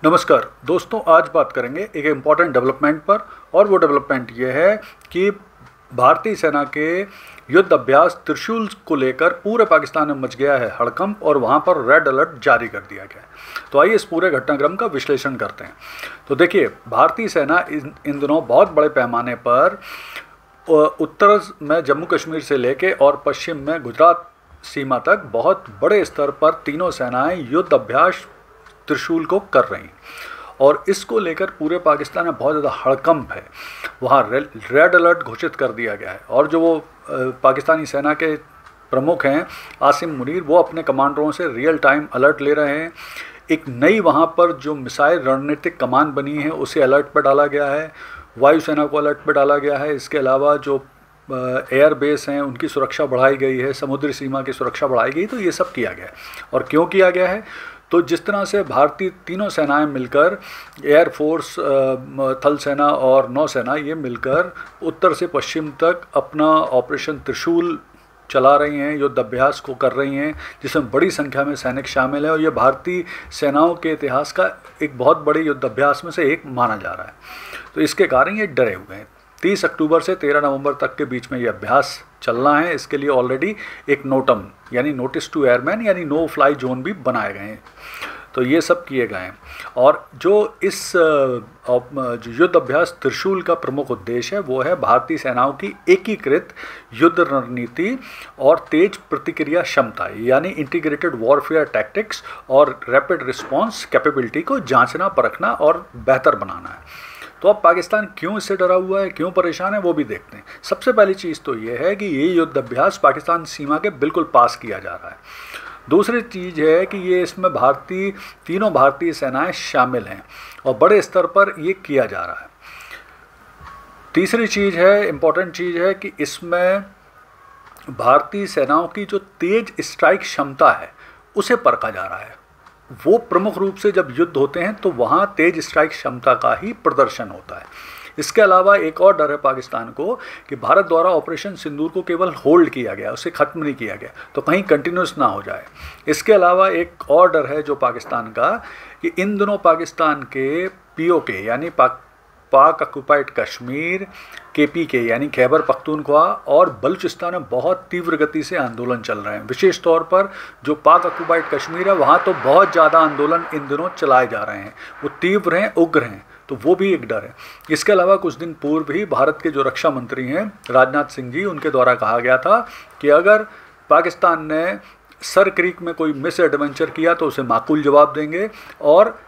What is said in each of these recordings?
नमस्कार दोस्तों, आज बात करेंगे एक इम्पॉर्टेंट डेवलपमेंट पर। और वो डेवलपमेंट ये है कि भारतीय सेना के युद्ध अभ्यास त्रिशूल को लेकर पूरे पाकिस्तान में मच गया है हड़कंप और वहाँ पर रेड अलर्ट जारी कर दिया गया है। तो आइए इस पूरे घटनाक्रम का विश्लेषण करते हैं। तो देखिए, भारतीय सेना इन दिनों बहुत बड़े पैमाने पर उत्तर में जम्मू कश्मीर से लेके और पश्चिम में गुजरात सीमा तक बहुत बड़े स्तर पर तीनों सेनाएं युद्ध अभ्यास त्रिशूल को कर रही हैं और इसको लेकर पूरे पाकिस्तान में बहुत ज़्यादा हड़कंप है। वहाँ रेड अलर्ट घोषित कर दिया गया है और जो वो पाकिस्तानी सेना के प्रमुख हैं आसिम मुनीर, वो अपने कमांडरों से रियल टाइम अलर्ट ले रहे हैं। एक नई वहाँ पर जो मिसाइल रणनीतिक कमान बनी है उसे अलर्ट पर डाला गया है, वायुसेना को अलर्ट पर डाला गया है। इसके अलावा जो एयर बेस हैं उनकी सुरक्षा बढ़ाई गई है, समुद्री सीमा की सुरक्षा बढ़ाई गई। तो ये सब किया गया है। और क्यों किया गया है? तो जिस तरह से भारतीय तीनों सेनाएं मिलकर, एयरफोर्स, थल सेना और नौसेना, ये मिलकर उत्तर से पश्चिम तक अपना ऑपरेशन त्रिशूल चला रही हैं, युद्ध अभ्यास को कर रही हैं, जिसमें बड़ी संख्या में सैनिक शामिल हैं। और ये भारतीय सेनाओं के इतिहास का एक बहुत बड़े युद्ध अभ्यास में से एक माना जा रहा है। तो इसके कारण ये डरे हुए हैं। 30 अक्टूबर से 13 नवंबर तक के बीच में ये अभ्यास चलना है। इसके लिए ऑलरेडी एक नोटम यानी नोटिस टू एयरमैन यानी नो फ्लाई जोन भी बनाए गए हैं। तो ये सब किए गए हैं। और जो इस जो युद्ध अभ्यास त्रिशूल का प्रमुख उद्देश्य है वो है भारतीय सेनाओं की एकीकृत युद्ध रणनीति और तेज प्रतिक्रिया क्षमता यानी इंटीग्रेटेड वॉरफेयर टैक्टिक्स और रैपिड रिस्पांस कैपेबिलिटी को जांचना, परखना और बेहतर बनाना है। तो अब पाकिस्तान क्यों इससे डरा हुआ है, क्यों परेशान है, वो भी देखते हैं। सबसे पहली चीज़ तो ये है कि ये युद्ध अभ्यास पाकिस्तान सीमा के बिल्कुल पास किया जा रहा है। दूसरी चीज़ है कि ये इसमें तीनों भारतीय सेनाएं शामिल हैं और बड़े स्तर पर ये किया जा रहा है। तीसरी चीज़ है, इम्पॉर्टेंट चीज़ है कि इसमें भारतीय सेनाओं की जो तेज स्ट्राइक क्षमता है उसे परखा जा रहा है। वो प्रमुख रूप से जब युद्ध होते हैं तो वहाँ तेज स्ट्राइक क्षमता का ही प्रदर्शन होता है। इसके अलावा एक और डर है पाकिस्तान को कि भारत द्वारा ऑपरेशन सिंदूर को केवल होल्ड किया गया, उसे ख़त्म नहीं किया गया, तो कहीं कंटिन्यूस ना हो जाए। इसके अलावा एक और डर है जो पाकिस्तान का कि इन दिनों पाकिस्तान के पीओके यानी पाक ऑक्युपाइड कश्मीर, केपीके यानी खैबर पख्तूनख्वा और बलूचिस्तान में बहुत तीव्र गति से आंदोलन चल रहे हैं। विशेष तौर पर जो पाक ऑक्युपाइड कश्मीर है वहाँ तो बहुत ज़्यादा आंदोलन इन दिनों चलाए जा रहे हैं, वो तीव्र हैं, उग्र हैं। तो वो भी एक डर है। इसके अलावा कुछ दिन पूर्व ही भारत के जो रक्षा मंत्री हैं राजनाथ सिंह जी, उनके द्वारा कहा गया था कि अगर पाकिस्तान ने सर क्रीक में कोई मिस एडवेंचर किया तो उसे माकूल जवाब देंगे। और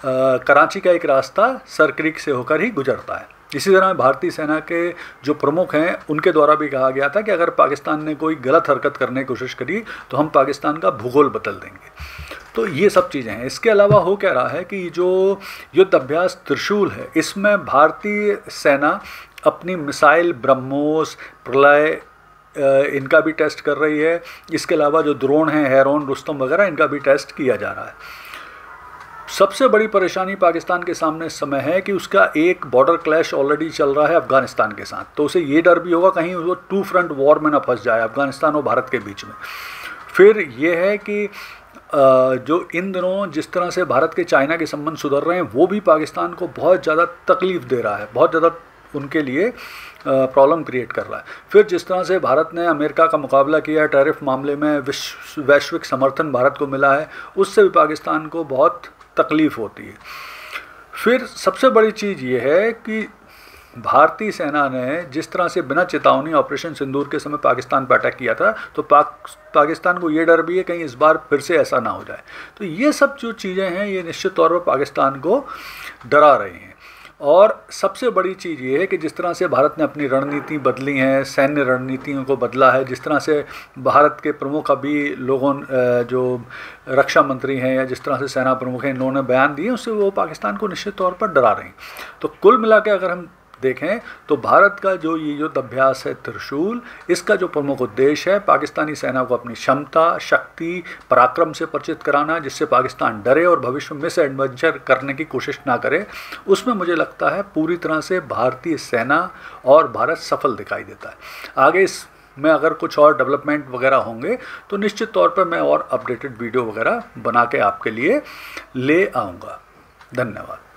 कराची का एक रास्ता सर क्रीक से होकर ही गुजरता है। इसी तरह भारतीय सेना के जो प्रमुख हैं उनके द्वारा भी कहा गया था कि अगर पाकिस्तान ने कोई गलत हरकत करने की कोशिश करी तो हम पाकिस्तान का भूगोल बदल देंगे। तो ये सब चीज़ें हैं। इसके अलावा हो क्या रहा है कि जो युद्ध अभ्यास त्रिशूल है इसमें भारतीय सेना अपनी मिसाइल ब्रह्मोस, प्रलय, इनका भी टेस्ट कर रही है। इसके अलावा जो ड्रोन हैं, हेरोन, रुस्तम वगैरह, इनका भी टेस्ट किया जा रहा है। सबसे बड़ी परेशानी पाकिस्तान के सामने इस समय है कि उसका एक बॉर्डर क्लैश ऑलरेडी चल रहा है अफ़गानिस्तान के साथ। तो उसे ये डर भी होगा कहीं वो 2 फ्रंट वॉर में ना फंस जाए अफ़गानिस्तान और भारत के बीच में। फिर ये है कि जो इन दिनों जिस तरह से भारत के चाइना के संबंध सुधर रहे हैं वो भी पाकिस्तान को बहुत ज़्यादा तकलीफ़ दे रहा है, बहुत ज़्यादा उनके लिए प्रॉब्लम क्रिएट कर रहा है। फिर जिस तरह से भारत ने अमेरिका का मुकाबला किया है टैरिफ मामले में, वैश्विक समर्थन भारत को मिला है, उससे भी पाकिस्तान को बहुत तकलीफ़ होती है। फिर सबसे बड़ी चीज़ ये है कि भारतीय सेना ने जिस तरह से बिना चेतावनी ऑपरेशन सिंदूर के समय पाकिस्तान पर अटैक किया था तो पाकिस्तान को ये डर भी है कहीं इस बार फिर से ऐसा ना हो जाए। तो ये सब जो चीज़ें हैं ये निश्चित तौर पर पाकिस्तान को डरा रही हैं। और सबसे बड़ी चीज़ ये है कि जिस तरह से भारत ने अपनी रणनीति बदली है, सैन्य रणनीतियों को बदला है, जिस तरह से भारत के प्रमुख अभी लोगों जो रक्षा मंत्री हैं या जिस तरह से सेना प्रमुख हैं इन्होंने बयान दिए, उससे वो पाकिस्तान को निश्चित तौर पर डरा रही हैं। तो कुल मिला के अगर हम देखें तो भारत का जो ये युद्ध अभ्यास है त्रिशूल, इसका जो प्रमुख उद्देश्य है पाकिस्तानी सेना को अपनी क्षमता, शक्ति, पराक्रम से परिचित कराना, जिससे पाकिस्तान डरे और भविष्य में मिस एडवेंचर करने की कोशिश ना करे। उसमें मुझे लगता है पूरी तरह से भारतीय सेना और भारत सफल दिखाई देता है। आगे इस में अगर कुछ और डेवलपमेंट वगैरह होंगे तो निश्चित तौर पर मैं और अपडेटेड वीडियो वगैरह बना के आपके लिए ले आऊँगा। धन्यवाद।